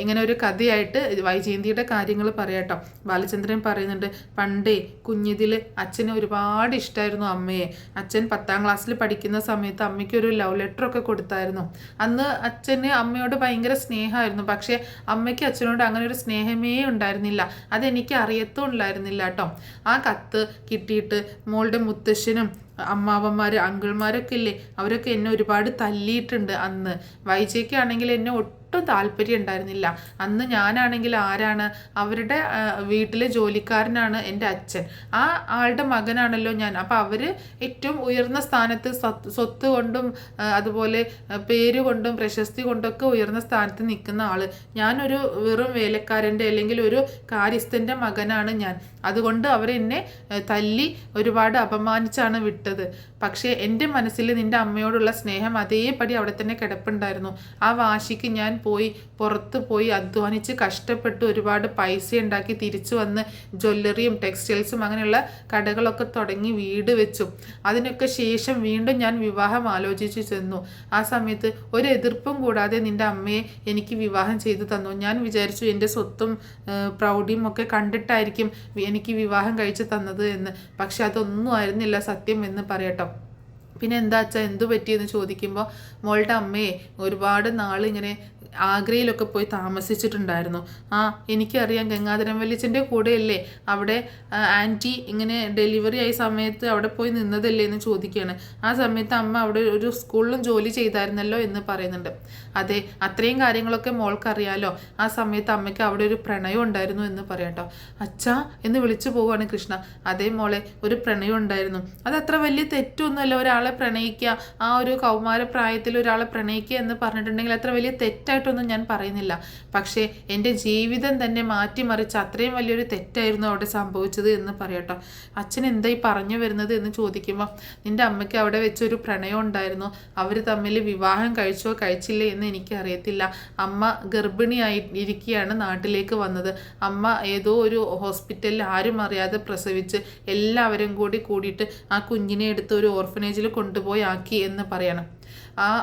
ഇങ്ങനെ ഒരു കഥയായിട്ട് വൈജയന്തിയുടെ കാര്യങ്ങൾ പറയാട്ടോ. ബാലചന്ദ്രൻ പറയുന്നുണ്ട്, പണ്ടേ കുഞ്ഞിതിൽ അച്ഛന് ഒരുപാട് ഇഷ്ടമായിരുന്നു അമ്മയെ. അച്ഛൻ 10ാം ക്ലാസ്സിൽ പഠിക്കുന്ന സമയത്ത് അമ്മയ്ക്കൊരു ലവ് ലെറ്ററൊക്കെ കൊടുത്തായിരുന്നു. അന്ന് അച്ഛന് അമ്മയോട് ഭയങ്കര സ്നേഹമായിരുന്നു, പക്ഷേ അമ്മയ്ക്ക് അച്ഛനോട് അങ്ങനെ ഒരു സ്നേഹമേ ഉണ്ടായിരുന്നില്ല, അതെനിക്ക് അറിയത്തും ഉണ്ടായിരുന്നില്ല കേട്ടോ. ആ കത്ത് കിട്ടിയിട്ട് മോളുടെ മുത്തശ്ശനും അമ്മാവന്മാർ അങ്കിൾമാരൊക്കെ ഇല്ലേ, അവരൊക്കെ എന്നെ ഒരുപാട് തല്ലിയിട്ടുണ്ട്. അന്ന് വൈജയ്ക്കാണെങ്കിൽ എന്നെ ഒട്ടും താല്പര്യം ഉണ്ടായിരുന്നില്ല. അന്ന് ഞാനാണെങ്കിൽ ആരാണ്, അവരുടെ വീട്ടിലെ ജോലിക്കാരനാണ് എൻ്റെ അച്ഛൻ, ആ ആളുടെ മകനാണല്ലോ ഞാൻ. അപ്പോൾ അവർ ഏറ്റവും ഉയർന്ന സ്ഥാനത്ത് സ്വത്ത് കൊണ്ടും അതുപോലെ പേര് കൊണ്ടും പ്രശസ്തി കൊണ്ടൊക്കെ ഉയർന്ന സ്ഥാനത്ത് നിൽക്കുന്ന ആൾ, ഞാനൊരു വെറും വേലക്കാരൻ്റെ അല്ലെങ്കിൽ ഒരു കാര്യസ്ഥൻ്റെ മകനാണ് ഞാൻ. അതുകൊണ്ട് അവരെന്നെ തല്ലി ഒരുപാട് അപമാനിച്ചാണ് വിട്ടത്. പക്ഷേ എൻ്റെ മനസ്സിൽ നിൻ്റെ അമ്മയോടുള്ള സ്നേഹം അതേപടി അവിടെ തന്നെ കിടപ്പുണ്ടായിരുന്നു. ആ വാശിക്ക് ഞാൻ പുറത്ത് പോയി അധ്വാനിച്ച് കഷ്ടപ്പെട്ട് ഒരുപാട് പൈസ ഉണ്ടാക്കി തിരിച്ചു വന്ന് ജ്വല്ലറിയും ടെക്സ്റ്റൈൽസും അങ്ങനെയുള്ള കടകളൊക്കെ തുടങ്ങി വീട് വെച്ചു. അതിനൊക്കെ ശേഷം വീണ്ടും ഞാൻ വിവാഹം ആലോചിച്ചു ചെന്നു. ആ സമയത്ത് ഒരു എതിർപ്പും കൂടാതെ നിൻ്റെ അമ്മയെ എനിക്ക് വിവാഹം ചെയ്തു തന്നു. ഞാൻ വിചാരിച്ചു എൻ്റെ സ്വത്തും പ്രൗഢിയും ഒക്കെ കണ്ടിട്ടായിരിക്കും എനിക്ക് വിവാഹം കഴിച്ചു തന്നത് എന്ന്. പക്ഷെ അതൊന്നും ആയിരുന്നില്ല സത്യം എന്ന് പറയട്ടോ. പിന്നെ എന്താ വെച്ചാൽ എന്തു പറ്റിയെന്ന് ചോദിക്കുമ്പോൾ മോളുടെ അമ്മയെ ഒരുപാട് നാളിങ്ങനെ ആഗ്രയിലൊക്കെ പോയി താമസിച്ചിട്ടുണ്ടായിരുന്നു. എനിക്കറിയാം, ഗംഗാധരൻ വല്യച്ഛൻ്റെ കൂടെയല്ലേ അവിടെ ആൻറ്റി ഇങ്ങനെ ഡെലിവറി ആയ സമയത്ത് അവിടെ പോയി നിന്നതല്ലേ എന്ന് ചോദിക്കുകയാണ്. ആ സമയത്ത് അമ്മ അവിടെ ഒരു സ്കൂളിലും ജോലി ചെയ്തായിരുന്നല്ലോ എന്ന് പറയുന്നുണ്ട്. അതെ, അത്രയും കാര്യങ്ങളൊക്കെ മോൾക്കറിയാലോ. ആ സമയത്ത് അമ്മയ്ക്ക് അവിടെ ഒരു പ്രണയം ഉണ്ടായിരുന്നു എന്ന് പറയാട്ടോ. അച്ഛാ എന്ന് വിളിച്ചു പോവുകയാണ് കൃഷ്ണ. അതേ മോളെ, ഒരു പ്രണയം ഉണ്ടായിരുന്നു. അതത്ര വലിയ തെറ്റൊന്നുമല്ല, ഒരാളെ പ്രണയിക്കുക, ആ ഒരു കൗമാര പ്രായത്തിൽ ഒരാളെ പ്രണയിക്കുക എന്ന് പറഞ്ഞിട്ടുണ്ടെങ്കിൽ അത്ര വലിയ തെറ്റായിട്ട് മോശമായിട്ടൊന്നും ഞാൻ പറയുന്നില്ല, പക്ഷേ എൻ്റെ ജീവിതം തന്നെ മാറ്റിമറിച്ച് അത്രയും വലിയൊരു തെറ്റായിരുന്നു അവിടെ സംഭവിച്ചത് എന്ന് പറയട്ടോ. അച്ഛൻ എന്തായി പറഞ്ഞു വരുന്നത് എന്ന് ചോദിക്കുമ്പോൾ, നിൻ്റെ അമ്മയ്ക്ക് അവിടെ വെച്ചൊരു പ്രണയം ഉണ്ടായിരുന്നു, അവർ തമ്മിൽ വിവാഹം കഴിച്ചോ കഴിച്ചില്ലേ എന്ന് എനിക്കറിയത്തില്ല. അമ്മ ഗർഭിണിയായി ഇരിക്കുകയാണ് നാട്ടിലേക്ക് വന്നത്. അമ്മ ഏതോ ഒരു ഹോസ്പിറ്റലിൽ ആരും അറിയാതെ പ്രസവിച്ച് എല്ലാവരും കൂടിയിട്ട് ആ കുഞ്ഞിനെ എടുത്ത് ഒരു ഓർഫനേജിൽ കൊണ്ടുപോയി ആക്കി എന്ന് പറയണം.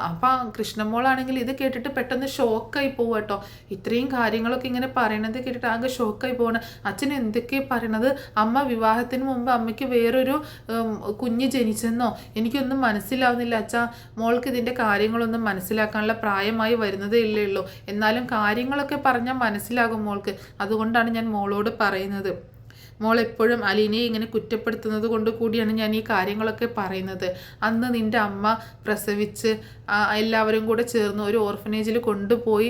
അപ്പം കൃഷ്ണമോളാണെങ്കിൽ ഇത് കേട്ടിട്ട് പെട്ടെന്ന് ഷോക്കായി പോവുക കേട്ടോ. ഇത്രയും കാര്യങ്ങളൊക്കെ ഇങ്ങനെ പറയണത് കേട്ടിട്ട് ആകെ ഷോക്കായി പോകണം. അച്ഛൻ എന്തൊക്കെയാണ് പറയണത്? അമ്മ വിവാഹത്തിന് മുമ്പ് അമ്മയ്ക്ക് വേറൊരു കുഞ്ഞ് ജനിച്ചെന്നോ? എനിക്കൊന്നും മനസ്സിലാവുന്നില്ല അച്ഛാ. മോൾക്ക് ഇതിൻ്റെ കാര്യങ്ങളൊന്നും മനസ്സിലാക്കാനുള്ള പ്രായമായി വരുന്നതേ ഇല്ലേ ഉള്ളൂ. എന്നാലും കാര്യങ്ങളൊക്കെ പറഞ്ഞാൽ മനസ്സിലാകും മോൾക്ക്. അതുകൊണ്ടാണ് ഞാൻ മോളോട് പറയുന്നത്. മോൾ എപ്പോഴും അലീനയെ ഇങ്ങനെ കുറ്റപ്പെടുത്തുന്നത് കൊണ്ട് കൂടിയാണ് ഞാൻ ഈ കാര്യങ്ങളൊക്കെ പറയുന്നത്. അന്ന് നിൻ്റെ അമ്മ പ്രസവിച്ച് എല്ലാവരും കൂടെ ചേർന്ന് ഒരു ഓർഫനേജിൽ കൊണ്ടുപോയി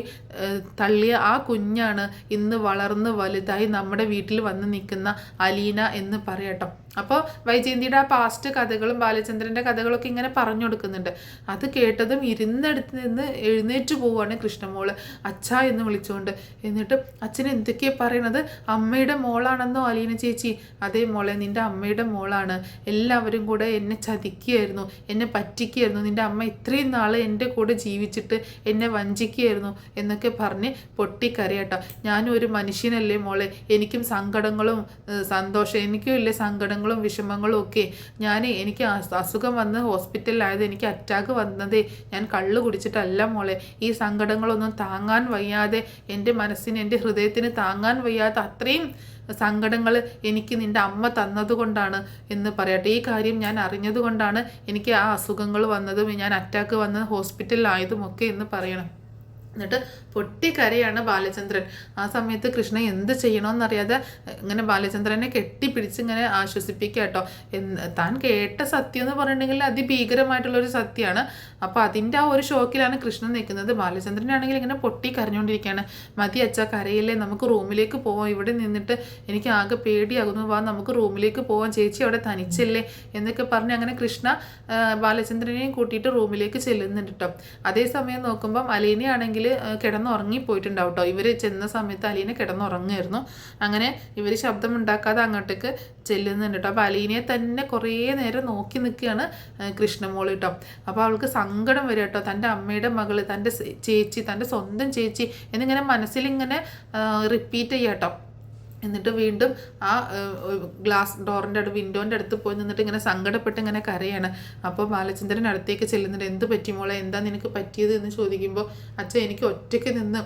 തള്ളിയ ആ കുഞ്ഞാണ് ഇന്ന് വളർന്ന് വലുതായി നമ്മുടെ വീട്ടിൽ വന്ന് നിൽക്കുന്ന അലീന എന്ന് പറയട്ടോ. അപ്പോൾ വൈജയന്തിയുടെ ആ പാസ്റ്റ് കഥകളും ബാലചന്ദ്രൻ്റെ കഥകളൊക്കെ ഇങ്ങനെ പറഞ്ഞു കൊടുക്കുന്നുണ്ട്. അത് കേട്ടതും ഇരുന്നെടുത്ത് നിന്ന് എഴുന്നേറ്റ് പോവുകയാണ് കൃഷ്ണമോള് അച്ഛാ എന്ന് വിളിച്ചുകൊണ്ട്. എന്നിട്ട് അച്ഛൻ എന്തൊക്കെയാണ് പറയണത്? അമ്മയുടെ മോളാണെന്നോ അലീന ചേച്ചി? അതേ മോളെ, നിൻ്റെ അമ്മയുടെ മോളാണ്. എല്ലാവരും കൂടെ എന്നെ ചതിക്കുകയായിരുന്നു, എന്നെ പറ്റിക്കുകയായിരുന്നു. നിൻ്റെ അമ്മ ഇത്രയും നാൾ എൻ്റെ കൂടെ ജീവിച്ചിട്ട് എന്നെ വഞ്ചിക്കുകയായിരുന്നു എന്നൊക്കെ പറഞ്ഞ് പൊട്ടിക്കരയട്ടോ. ഞാനും ഒരു മനുഷ്യനല്ലേ മോളെ, എനിക്കും സങ്കടങ്ങളും സന്തോഷം, എനിക്കും ഇല്ലേ സങ്കടങ്ങളും വിഷമങ്ങളും ഒക്കെ. എനിക്ക് അസുഖം വന്ന് ഹോസ്പിറ്റലിലായത്, എനിക്ക് അറ്റാക്ക് വന്നതേ ഞാൻ കള്ളു കുടിച്ചിട്ടല്ല മോളെ. ഈ സങ്കടങ്ങളൊന്നും താങ്ങാൻ വയ്യാതെ, എൻ്റെ മനസ്സിന് എൻ്റെ ഹൃദയത്തിന് താങ്ങാൻ വയ്യാത്ത അത്രയും സങ്കടങ്ങൾ എനിക്ക് നിൻ്റെ അമ്മ തന്നതുകൊണ്ടാണ് എന്ന് പറയട്ടെ. ഈ കാര്യം ഞാൻ അറിഞ്ഞതുകൊണ്ടാണ് എനിക്ക് ആ അസുഖങ്ങൾ വന്നതും ഞാൻ അറ്റാക്ക് വന്ന് ഹോസ്പിറ്റലിലായതുമൊക്കെ എന്ന് പറയണം. എന്നിട്ട് പൊട്ടിക്കരയാണ് ബാലചന്ദ്രൻ. ആ സമയത്ത് കൃഷ്ണ എന്ത് ചെയ്യണമെന്നറിയാതെ ഇങ്ങനെ ബാലചന്ദ്രനെ കെട്ടിപ്പിടിച്ച് ഇങ്ങനെ ആശ്വസിപ്പിക്കുക കേട്ടോ. താൻ കേട്ട സത്യം എന്ന് പറഞ്ഞിട്ടുണ്ടെങ്കിൽ അതിഭീകരമായിട്ടുള്ളൊരു സത്യമാണ്. അപ്പോൾ അതിൻ്റെ ആ ഒരു ഷോക്കിലാണ് കൃഷ്ണൻ നിൽക്കുന്നത്. ബാലചന്ദ്രനാണെങ്കിൽ ഇങ്ങനെ പൊട്ടിക്കരഞ്ഞുകൊണ്ടിരിക്കുകയാണ്. മതി അച്ഛാ, കരയില്ലേ, നമുക്ക് റൂമിലേക്ക് പോവാം, ഇവിടെ നിന്നിട്ട് എനിക്ക് ആകെ പേടിയാകുന്നു, വാ നമുക്ക് റൂമിലേക്ക് പോവാം, ചേച്ചി അവിടെ തനിച്ചല്ലേ എന്നൊക്കെ പറഞ്ഞ് അങ്ങനെ കൃഷ്ണ ബാലചന്ദ്രനെയും കൂട്ടിയിട്ട് റൂമിലേക്ക് ചെല്ലുന്നുണ്ട് കേട്ടോ. അതേസമയം നോക്കുമ്പം അലീനയാണെങ്കിൽ കിടന്നുറങ്ങിപ്പോയിട്ടുണ്ടാവും കേട്ടോ. ഇവർ ചെന്ന സമയത്ത് അലീന കിടന്നുറങ്ങുമായിരുന്നു. അങ്ങനെ ഇവർ ശബ്ദമുണ്ടാക്കാതെ അങ്ങോട്ടേക്ക് ചെല്ലുന്നുണ്ട് കേട്ടോ. അപ്പോൾ അലീനയെ തന്നെ കുറേ നേരം നോക്കി നിൽക്കുകയാണ് കൃഷ്ണമോൾ കേട്ടോ. അപ്പോൾ അവൾക്ക് സങ്കടം വരും കേട്ടോ. തൻ്റെ അമ്മയുടെ മകള്, തൻ്റെ ചേച്ചി, തൻ്റെ സ്വന്തം ചേച്ചി എന്നിങ്ങനെ മനസ്സിലിങ്ങനെ റിപ്പീറ്റ് ചെയ്യാം കേട്ടോ. എന്നിട്ട് വീണ്ടും ആ ഗ്ലാസ് ഡോറിൻ്റെ വിൻഡോൻ്റെ അടുത്ത് പോയി നിന്നിട്ട് ഇങ്ങനെ സങ്കടപ്പെട്ട് ഇങ്ങനെ കരയാണ്. അപ്പോൾ ബാലചന്ദ്രൻ അടുത്തേക്ക് ചെല്ലുന്നുണ്ട്. എന്ത് പറ്റി മോളെ, എന്താ നിനക്ക് പറ്റിയത് എന്ന് ചോദിക്കുമ്പോൾ, അച്ഛൻ എനിക്ക് ഒറ്റയ്ക്ക് നിന്ന്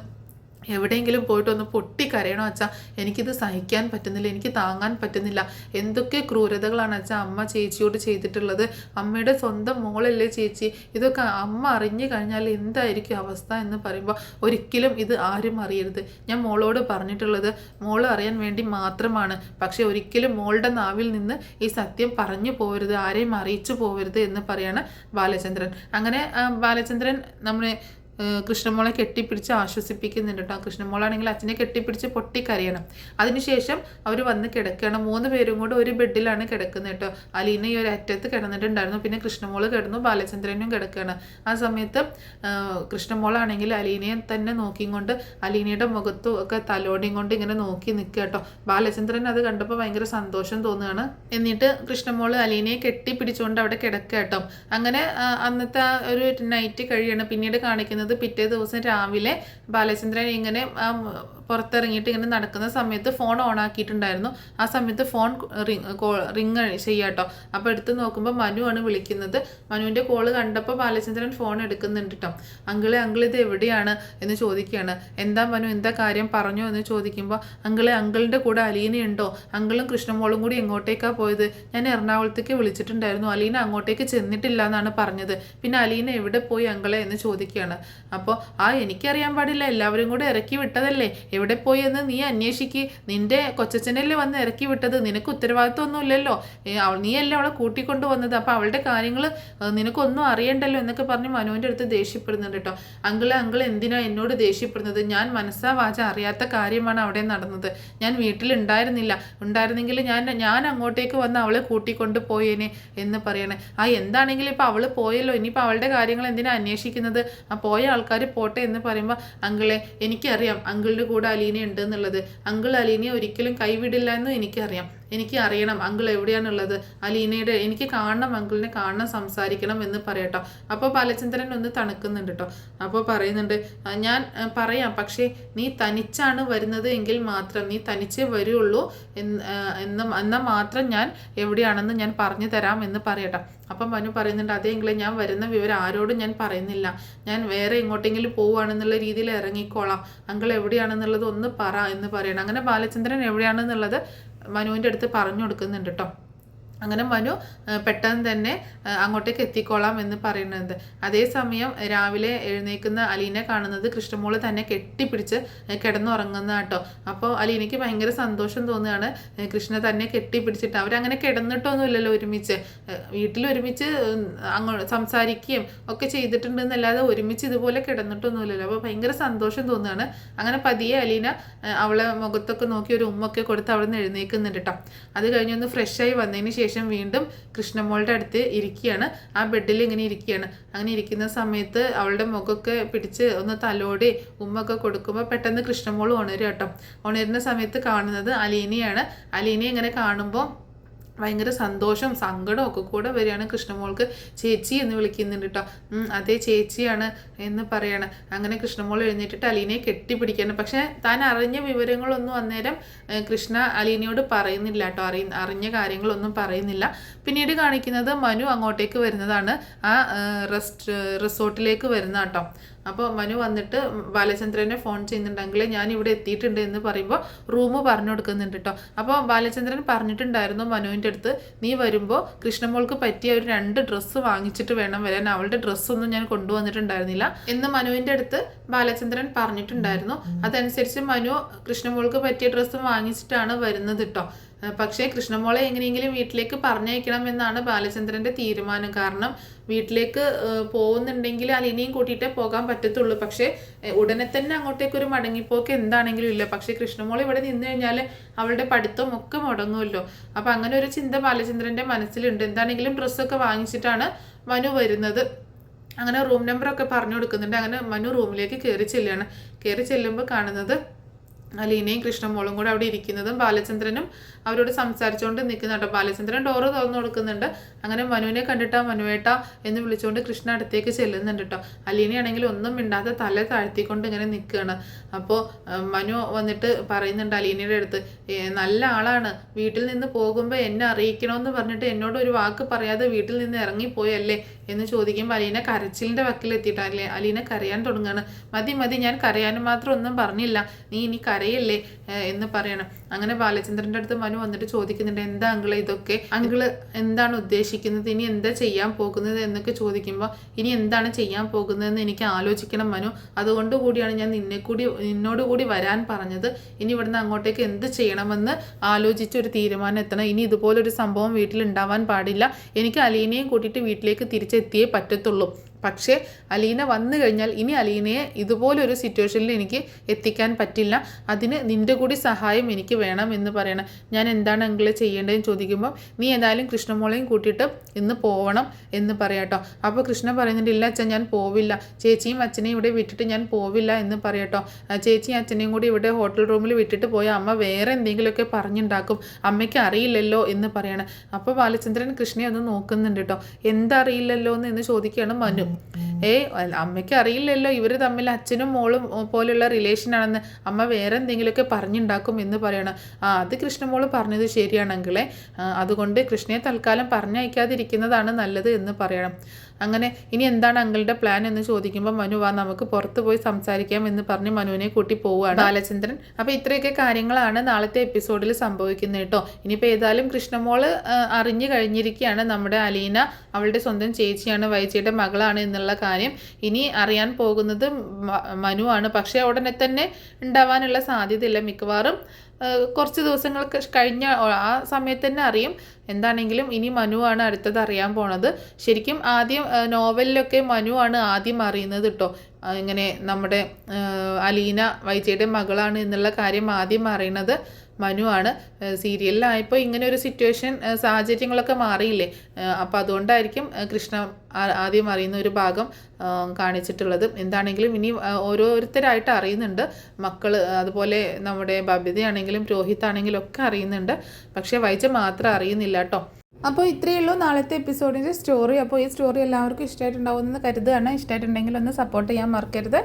എവിടെയെങ്കിലും പോയിട്ട് ഒന്ന് പൊട്ടിക്കരയണോ അച്ഛാ, എനിക്കിത് സഹിക്കാൻ പറ്റുന്നില്ല, എനിക്ക് താങ്ങാൻ പറ്റുന്നില്ല. എന്തൊക്കെ ക്രൂരതകളാണ് അച്ഛാ അമ്മ ചേച്ചിയോട് ചെയ്തിട്ടുള്ളത്. അമ്മയുടെ സ്വന്തം മോളല്ലേ ചേച്ചി, ഇതൊക്കെ അമ്മ അറിഞ്ഞു കഴിഞ്ഞാൽ എന്തായിരിക്കും അവസ്ഥ എന്ന് പറയുമ്പോൾ, ഒരിക്കലും ഇത് ആരും അറിയരുത്. ഞാൻ മോളോട് പറഞ്ഞിട്ടുള്ളത് മോള് അറിയാൻ വേണ്ടി മാത്രമാണ്. പക്ഷേ ഒരിക്കലും മോളുടെ നാവിൽ നിന്ന് ഈ സത്യം പറഞ്ഞു പോകരുത്, ആരെയും അറിയിച്ചു പോകരുത് എന്ന് പറയാണ് ബാലചന്ദ്രൻ. അങ്ങനെ ബാലചന്ദ്രൻ നമ്മളെ കൃഷ്ണമോളെ കെട്ടിപ്പിടിച്ച് ആശ്വസിപ്പിക്കുന്നുണ്ട് കേട്ടോ. കൃഷ്ണമോളാണെങ്കിൽ അച്ഛനെ കെട്ടിപ്പിടിച്ച് പൊട്ടിക്കരയണം. അതിനുശേഷം അവർ വന്ന് കിടക്കണം. 3 പേരും കൂടെ ഒരു ബെഡിലാണ് കിടക്കുന്നത് കേട്ടോ. അലീന ഈ ഒരു അറ്റത്ത് കിടന്നിട്ടുണ്ടായിരുന്നു, പിന്നെ കൃഷ്ണമോള് കിടന്നു, ബാലചന്ദ്രനും കിടക്കുകയാണ്. ആ സമയത്ത് കൃഷ്ണമോളാണെങ്കിൽ അലീനയെ തന്നെ നോക്കിക്കൊണ്ട് അലീനയുടെ മുഖത്തും ഒക്കെ തലോടിയും കൊണ്ട് ഇങ്ങനെ നോക്കി നിൽക്കുക കേട്ടോ. ബാലചന്ദ്രൻ അത് കണ്ടപ്പോൾ ഭയങ്കര സന്തോഷം തോന്നുകയാണ്. എന്നിട്ട് കൃഷ്ണമോള് അലീനയെ കെട്ടിപ്പിടിച്ചുകൊണ്ട് അവിടെ കിടക്കുക കേട്ടോ. അങ്ങനെ അന്നത്തെ ഒരു നൈറ്റ് കഴിയാണ്. പിന്നീട് കാണിക്കുന്നത് പിറ്റേ ദിവസം രാവിലെ ബാലചന്ദ്രൻ ഇങ്ങനെ പുറത്തിറങ്ങിയിട്ട് ഇങ്ങനെ നടക്കുന്ന സമയത്ത് ഫോൺ ഓൺ ആക്കിയിട്ടുണ്ടായിരുന്നു. ആ സമയത്ത് ഫോൺ റിങ് ചെയ്യാട്ടോ. അപ്പോൾ എടുത്ത് നോക്കുമ്പോൾ മനുവാണ് വിളിക്കുന്നത്. മനുവിൻ്റെ കോള് കണ്ടപ്പോൾ ബാലചന്ദ്രൻ ഫോൺ എടുക്കുന്നുണ്ട് കേട്ടോ. അങ്കിൾ ഇത് എവിടെയാണ് എന്ന് ചോദിക്കുകയാണ്. എന്താ മനു, എന്താ കാര്യം പറഞ്ഞോ എന്ന് ചോദിക്കുമ്പോൾ, അങ്കിളിൻ്റെ കൂടെ അലീനയുണ്ടോ? അങ്കിളും കൃഷ്ണമോളും കൂടി എങ്ങോട്ടേക്കാണ് പോയത്? ഞാൻ എറണാകുളത്തേക്ക് വിളിച്ചിട്ടുണ്ടായിരുന്നു, അലീന അങ്ങോട്ടേക്ക് ചെന്നിട്ടില്ല എന്നാണ് പറഞ്ഞത്. പിന്നെ അലീന എവിടെ പോയി അങ്കിളെ എന്ന് ചോദിക്കുകയാണ്. അപ്പോൾ എനിക്കറിയാൻ പാടില്ല, എല്ലാവരും കൂടെ ഇറക്കി വിട്ടതല്ലേ, എവിടെ പോയി എന്ന് നീ അന്വേഷിക്ക്. നിന്റെ കൊച്ചച്ഛനല്ലേ വന്ന് ഇറക്കി വിട്ടത്, നിനക്ക് ഉത്തരവാദിത്വമൊന്നും ഇല്ലല്ലോ, നീയല്ലേ അവളെ കൂട്ടിക്കൊണ്ട് വന്നത്, അപ്പോൾ അവളുടെ കാര്യങ്ങൾ നിനക്കൊന്നും അറിയണ്ടല്ലോ എന്നൊക്കെ പറഞ്ഞ് മനുവിൻ്റെ അടുത്ത് ദേഷ്യപ്പെടുന്നുണ്ട് കേട്ടോ. അങ്കിൾ എന്തിനാ എന്നോട് ദേഷ്യപ്പെടുന്നത്? ഞാൻ മനസ്സാ വാച അറിയാത്ത കാര്യമാണ് അവിടെ നടന്നത്. ഞാൻ ഉണ്ടായിരുന്നെങ്കിൽ ഞാൻ അങ്ങോട്ടേക്ക് വന്ന് അവളെ കൂട്ടിക്കൊണ്ട് പോയേനെ എന്ന് പറയണേ. എന്താണെങ്കിലും ഇപ്പോൾ അവൾ പോയല്ലോ, ഇനിയിപ്പോൾ അവളുടെ കാര്യങ്ങൾ എന്തിനാ അന്വേഷിക്കുന്നത്? പോയ പോയ ആൾക്കാർ പോട്ടെ എന്ന് പറയുമ്പോൾ അങ്കിളെ എനിക്കറിയാം അങ്കിളിൻ്റെ കൂടെ അലീന ഉണ്ട് എന്നുള്ളത്. അങ്കിൾ അലീനയെ ഒരിക്കലും കൈവിടില്ല എന്നും എനിക്കറിയാം. എനിക്ക് അറിയണം അങ്കിൾ എവിടെയാണുള്ളത്, അലീനയുടെ എനിക്ക് കാണണം, അങ്കിളിനെ കാണണം, സംസാരിക്കണം എന്ന് പറയട്ടോ. അപ്പോൾ ബാലചന്ദ്രൻ ഒന്ന് തണുക്കുന്നുണ്ട് കേട്ടോ. അപ്പോൾ പറയുന്നുണ്ട് ഞാൻ പറയാം, പക്ഷേ നീ തനിച്ചാണ് വരുന്നത് എങ്കിൽ മാത്രം, നീ തനിച്ചേ വരുള്ളൂ എന്നാൽ മാത്രം ഞാൻ എവിടെയാണെന്ന് ഞാൻ പറഞ്ഞു തരാം എന്ന് പറയട്ടോ. അപ്പം മനു പറയുന്നുണ്ട് അതെങ്കിലേ ഞാൻ വരുന്ന വിവരം ആരോടും ഞാൻ പറയുന്നില്ല, ഞാൻ വേറെ എങ്ങോട്ടെങ്കിലും പോവുകയാണെന്നുള്ള രീതിയിൽ ഇറങ്ങിക്കോളാം, അങ്കിൾ എവിടെയാണെന്നുള്ളത് ഒന്ന് പറ എന്ന് പറയണം. അങ്ങനെ ബാലചന്ദ്രൻ എവിടെയാണെന്നുള്ളത് മനുവിൻ്റെ അടുത്ത് പറഞ്ഞു കൊടുക്കുന്നുണ്ട് കേട്ടോ. അങ്ങനെ മനു പെട്ടെന്ന് തന്നെ അങ്ങോട്ടേക്ക് എത്തിക്കോളാം എന്ന് പറയുന്നത്. അതേസമയം രാവിലെ എഴുന്നേൽക്കുന്ന അലീനെ കാണുന്നത് കൃഷ്ണമോള് തന്നെ കെട്ടിപ്പിടിച്ച് കിടന്നുറങ്ങുന്ന കേട്ടോ. അപ്പോൾ അലീനയ്ക്ക് ഭയങ്കര സന്തോഷം തോന്നുകയാണ്. കൃഷ്ണ തന്നെ കെട്ടിപ്പിടിച്ചിട്ട് അവരങ്ങനെ കിടന്നിട്ടൊന്നുമില്ലല്ലോ ഒരുമിച്ച്, വീട്ടിൽ ഒരുമിച്ച് അങ്ങോട്ട് സംസാരിക്കുകയും ഒക്കെ ചെയ്തിട്ടുണ്ടെന്നല്ലാതെ ഒരുമിച്ച് ഇതുപോലെ കിടന്നിട്ടൊന്നുമില്ലല്ലോ. അപ്പോൾ ഭയങ്കര സന്തോഷം തോന്നുകയാണ്. അങ്ങനെ പതിയെ അലീന അവളെ മുഖത്തൊക്കെ നോക്കി ഒരു ഉമ്മൊക്കെ കൊടുത്ത് അവിടെ നിന്ന് എഴുന്നേൽക്കുന്നുണ്ട് കേട്ടോ. അത് കഴിഞ്ഞൊന്ന് ഫ്രഷായി വന്നതിന് ശേഷം വീണ്ടും കൃഷ്ണമോളുടെ അടുത്ത് ഇരിക്കുകയാണ്. ആ ബെഡിൽ ഇങ്ങനെ ഇരിക്കുകയാണ്. അങ്ങനെ ഇരിക്കുന്ന സമയത്ത് അവളുടെ മുഖമൊക്കെ പിടിച്ച് ഒന്ന് തലോടി ഉമ്മൊക്കെ കൊടുക്കുമ്പോൾ പെട്ടെന്ന് കൃഷ്ണമോൾ ഉണരും കേട്ടോ. ഉണരുന്ന സമയത്ത് കാണുന്നത് അലീനയാണ്. അലീനയെ ഇങ്ങനെ കാണുമ്പോൾ ഭയങ്കര സന്തോഷം സങ്കടവും ഒക്കെ കൂടെ വരികയാണ്. കൃഷ്ണമോൾക്ക് ചേച്ചി എന്ന് വിളിക്കുന്നുണ്ട് കേട്ടോ. അതേ ചേച്ചിയാണ് എന്ന് പറയാണ്. അങ്ങനെ കൃഷ്ണമോൾ എഴുന്നേറ്റിട്ട് അലീനയെ കെട്ടിപ്പിടിക്കുകയാണ്. പക്ഷേ താൻ അറിഞ്ഞ വിവരങ്ങളൊന്നും അന്നേരം കൃഷ്ണ അലീനയോട് പറയുന്നില്ല കേട്ടോ. അറിഞ്ഞ കാര്യങ്ങളൊന്നും പറയുന്നില്ല. പിന്നീട് കാണിക്കുന്നത് മനു അങ്ങോട്ടേക്ക് വരുന്നതാണ്, ആ റിസോർട്ടിലേക്ക് വരുന്ന കേട്ടോ. അപ്പോൾ മനു വന്നിട്ട് ബാലചന്ദ്രനെ ഫോൺ ചെയ്യുന്നുണ്ടെങ്കിൽ ഞാൻ ഇവിടെ എത്തിയിട്ടുണ്ട് എന്ന് പറയുമ്പോൾ റൂം പറഞ്ഞു കൊടുക്കുന്നുണ്ട് കേട്ടോ. അപ്പോൾ ബാലചന്ദ്രൻ പറഞ്ഞിട്ടുണ്ടായിരുന്നു മനുവിൻ്റെ അടുത്ത്, നീ വരുമ്പോൾ കൃഷ്ണമോൾക്ക് പറ്റിയ ഒരു 2 ഡ്രസ്സ് വാങ്ങിച്ചിട്ട് വേണം വരാൻ, അവളുടെ ഡ്രസ്സൊന്നും ഞാൻ കൊണ്ടുവന്നിട്ടുണ്ടായിരുന്നില്ല എന്ന് മനുവിൻ്റെ അടുത്ത് ബാലചന്ദ്രൻ പറഞ്ഞിട്ടുണ്ടായിരുന്നു. അതനുസരിച്ച് മനു കൃഷ്ണമോൾക്ക് പറ്റിയ ഡ്രസ്സ് വാങ്ങിച്ചിട്ടാണ് വരുന്നത് കേട്ടോ. പക്ഷേ കൃഷ്ണമോളെ എങ്ങനെയെങ്കിലും വീട്ടിലേക്ക് പറഞ്ഞയക്കണം എന്നാണ് ബാലചന്ദ്രൻ്റെ തീരുമാനം. കാരണം വീട്ടിലേക്ക് പോകുന്നുണ്ടെങ്കിൽ അലീനയും കൂട്ടിയിട്ടേ പോകാൻ പറ്റത്തുള്ളൂ. പക്ഷേ ഉടനെ തന്നെ അങ്ങോട്ടേക്കൊരു മടങ്ങിപ്പോക്ക് എന്താണെങ്കിലും ഇല്ല. പക്ഷേ കൃഷ്ണമോൾ ഇവിടെ നിന്ന് കഴിഞ്ഞാൽ അവളുടെ പഠിത്തം ഒക്കെ മുടങ്ങുമല്ലോ. അപ്പം അങ്ങനെ ഒരു ചിന്ത ബാലചന്ദ്രൻ്റെ മനസ്സിലുണ്ട്. എന്താണെങ്കിലും ഡ്രസ്സൊക്കെ വാങ്ങിച്ചിട്ടാണ് മനു വരുന്നത്. അങ്ങനെ റൂം നമ്പറൊക്കെ പറഞ്ഞു കൊടുക്കുന്നുണ്ട്. അങ്ങനെ മനു റൂമിലേക്ക് കയറി ചെല്ലുമ്പോൾ കാണുന്നത് അലീനയും കൃഷ്ണമോളും കൂടെ അവിടെ ഇരിക്കുന്നതും ബാലചന്ദ്രനും അവരോട് സംസാരിച്ചുകൊണ്ട് നിൽക്കുന്നുണ്ട്. ബാലചന്ദ്രൻ ഡോറ് തുറന്നു കൊടുക്കുന്നുണ്ട്. അങ്ങനെ മനുവിനെ കണ്ടിട്ടാ മനുവേട്ട എന്ന് വിളിച്ചുകൊണ്ട് കൃഷ്ണ അടുത്തേക്ക് ചെല്ലുന്നുണ്ട് കേട്ടോ. അലീനയാണെങ്കിൽ ഒന്നും മിണ്ടാതെ തല താഴ്ത്തിക്കൊണ്ട് ഇങ്ങനെ നിൽക്കുകയാണ്. അപ്പോൾ മനു വന്നിട്ട് പറയുന്നുണ്ട് അലീനയുടെ അടുത്ത്, നല്ല ആളാണ്, വീട്ടിൽ നിന്ന് പോകുമ്പോൾ എന്നെ അറിയിക്കണമെന്ന് പറഞ്ഞിട്ട് എന്നോട് ഒരു വാക്ക് പറയാതെ വീട്ടിൽ നിന്ന് ഇറങ്ങിപ്പോയല്ലേ എന്ന് ചോദിക്കുമ്പോൾ അലീന കരച്ചിലിൻ്റെ വക്കിലെത്തിയിട്ടല്ലേ അലീന കരയാൻ തുടങ്ങുകയാണ്. മതി ഞാൻ കരയാനും മാത്രം ഒന്നും പറഞ്ഞില്ല, നീ ഇനി കരയല്ലേ എന്ന് പറയണം. അങ്ങനെ ബാലചന്ദ്രൻ്റെ അടുത്ത് മനു വന്നിട്ട് ചോദിക്കുന്നുണ്ട്, എന്താ അങ്കിള് ഇതൊക്കെ, അങ്കിള് എന്താണ് ഉദ്ദേശിക്കുന്നത്, ഇനി എന്താ ചെയ്യാൻ പോകുന്നത് എന്നൊക്കെ ചോദിക്കുമ്പോൾ ഇനി എന്താണ് ചെയ്യാൻ പോകുന്നതെന്ന് എനിക്ക് ആലോചിക്കണം മനു, അതുകൊണ്ട് കൂടിയാണ് ഞാൻ നിന്നോട് കൂടി വരാൻ പറഞ്ഞത്. ഇനി ഇവിടുന്ന് അങ്ങോട്ടേക്ക് എന്ത് ചെയ്യണമെന്ന് ആലോചിച്ചൊരു തീരുമാനം എത്തണം. ഇനി ഇതുപോലൊരു സംഭവം വീട്ടിലുണ്ടാവാൻ പാടില്ല. എനിക്ക് അലീനയും കൂട്ടിയിട്ട് വീട്ടിലേക്ക് തിരിച്ചെത്തിയേ പറ്റത്തുള്ളൂ. പക്ഷേ അലീന വന്നു കഴിഞ്ഞാൽ ഇനി അലീനയെ ഇതുപോലൊരു സിറ്റുവേഷനിൽ എനിക്ക് എത്തിക്കാൻ പറ്റില്ല. അതിന് നിൻ്റെ കൂടി സഹായം എനിക്ക് വേണം എന്ന് പറയണം. ഞാൻ എന്താണ് അങ്കിളെ ചെയ്യേണ്ടതെന്ന് ചോദിക്കുമ്പോൾ നീ ഏതായാലും കൃഷ്ണമോളെയും കൂട്ടിയിട്ട് ഇന്ന് പോവണം എന്ന് പറയാട്ടോ. അപ്പോൾ കൃഷ്ണ പറയുന്നുണ്ട്, ഇല്ല അച്ഛൻ ഞാൻ പോവില്ല, ചേച്ചിയും അച്ഛനെയും ഇവിടെ വിട്ടിട്ട് ഞാൻ പോവില്ല എന്ന് പറയാട്ടോ. ചേച്ചിയും അച്ഛനെയും കൂടി ഇവിടെ ഹോട്ടൽ റൂമിൽ വിട്ടിട്ട് പോയ അമ്മ വേറെ എന്തെങ്കിലുമൊക്കെ പറഞ്ഞുണ്ടാക്കും, അമ്മയ്ക്ക് അറിയില്ലല്ലോ എന്ന് പറയണം. അപ്പോൾ ബാലചന്ദ്രൻ കൃഷ്ണയെ ഒന്ന് നോക്കുന്നുണ്ട് കേട്ടോ. എന്തറിയില്ലല്ലോ എന്ന് ചോദിക്കുകയാണ് മനു. അമ്മയ്ക്ക് അറിയില്ലല്ലോ ഇവർ തമ്മിൽ അച്ഛനും മോളും പോലുള്ള റിലേഷനാണെന്ന്, അമ്മ വേറെ എന്തെങ്കിലുമൊക്കെ പറഞ്ഞുണ്ടാക്കും എന്ന് പറയണം. അത് കൃഷ്ണമോള് പറഞ്ഞത് ശരിയാണെങ്കിലേ, അതുകൊണ്ട് കൃഷ്ണയെ തൽക്കാലം പറഞ്ഞയക്കാതിരിക്കുന്നതാണ് നല്ലത് എന്ന് പറയണം. അങ്ങനെ ഇനി എന്താണ് അങ്കിളുടെ പ്ലാൻ എന്ന് ചോദിക്കുമ്പോൾ മനു വാ നമുക്ക് പുറത്ത് പോയി സംസാരിക്കാം എന്ന് പറഞ്ഞ് മനുവിനെ കൂട്ടി പോവുകയാണ് ബാലചന്ദ്രൻ. അപ്പോൾ ഇത്രയൊക്കെ കാര്യങ്ങളാണ് നാളത്തെ എപ്പിസോഡിൽ സംഭവിക്കുന്നത് കേട്ടോ. ഇനിയിപ്പോൾ ഏതായാലും കൃഷ്ണമോള് അറിഞ്ഞു കഴിഞ്ഞിരിക്കുകയാണ് നമ്മുടെ അലീന അവളുടെ സ്വന്തം ചേച്ചിയാണ്, വൈചിയുടെ മകളാണ് എന്നുള്ള കാര്യം. ഇനി അറിയാൻ പോകുന്നത് മനുവാണ്. പക്ഷേ ഉടനെ തന്നെ ഉണ്ടാവാനുള്ള സാധ്യതയില്ല, മിക്കവാറും കുറച്ച് ദിവസങ്ങൾക്ക് കഴിഞ്ഞ ആ സമയത്ത് തന്നെ അറിയും. എന്താണെങ്കിലും ഇനി മനുവാണ് അടുത്തത് അറിയാൻ പോണത്. ശരിക്കും ആദ്യം നോവലിലൊക്കെ മനുവാണ് ആദ്യം അറിയുന്നത് കേട്ടോ. ഇങ്ങനെ നമ്മുടെ അലീന വൈജയുടെ മകളാണ് എന്നുള്ള കാര്യം ആദ്യം അറിയണത് മനുവാണ്. സീരിയലിലായപ്പോൾ ഇങ്ങനെ ഒരു സിറ്റുവേഷൻ സാഹചര്യങ്ങളൊക്കെ മാറിയില്ലേ, അപ്പോൾ അതുകൊണ്ടായിരിക്കും കൃഷ്ണ ആദ്യം അറിയുന്ന ഒരു ഭാഗം കാണിച്ചിട്ടുള്ളത്. എന്താണെങ്കിലും ഇനി ഓരോരുത്തരായിട്ട് അറിയുന്നുണ്ട്. മക്കൾ അതുപോലെ നമ്മുടെ ബബിതയാണെങ്കിലും രോഹിത്താണെങ്കിലും ഒക്കെ അറിയുന്നുണ്ട്. പക്ഷേ വൈജ മാത്രം അറിയുന്നില്ല കേട്ടോ. അപ്പോൾ ഇത്രയേ ഉള്ളൂ നാളത്തെ എപ്പിസോഡിൻ്റെ സ്റ്റോറി. അപ്പോൾ ഈ സ്റ്റോറി എല്ലാവർക്കും ഇഷ്ടമായിട്ടുണ്ടാവുമെന്ന് കരുതുകയാണ്. ഇഷ്ടമായിട്ടുണ്ടെങ്കിൽ ഒന്ന് സപ്പോർട്ട് ചെയ്യാൻ മറക്കരുത്.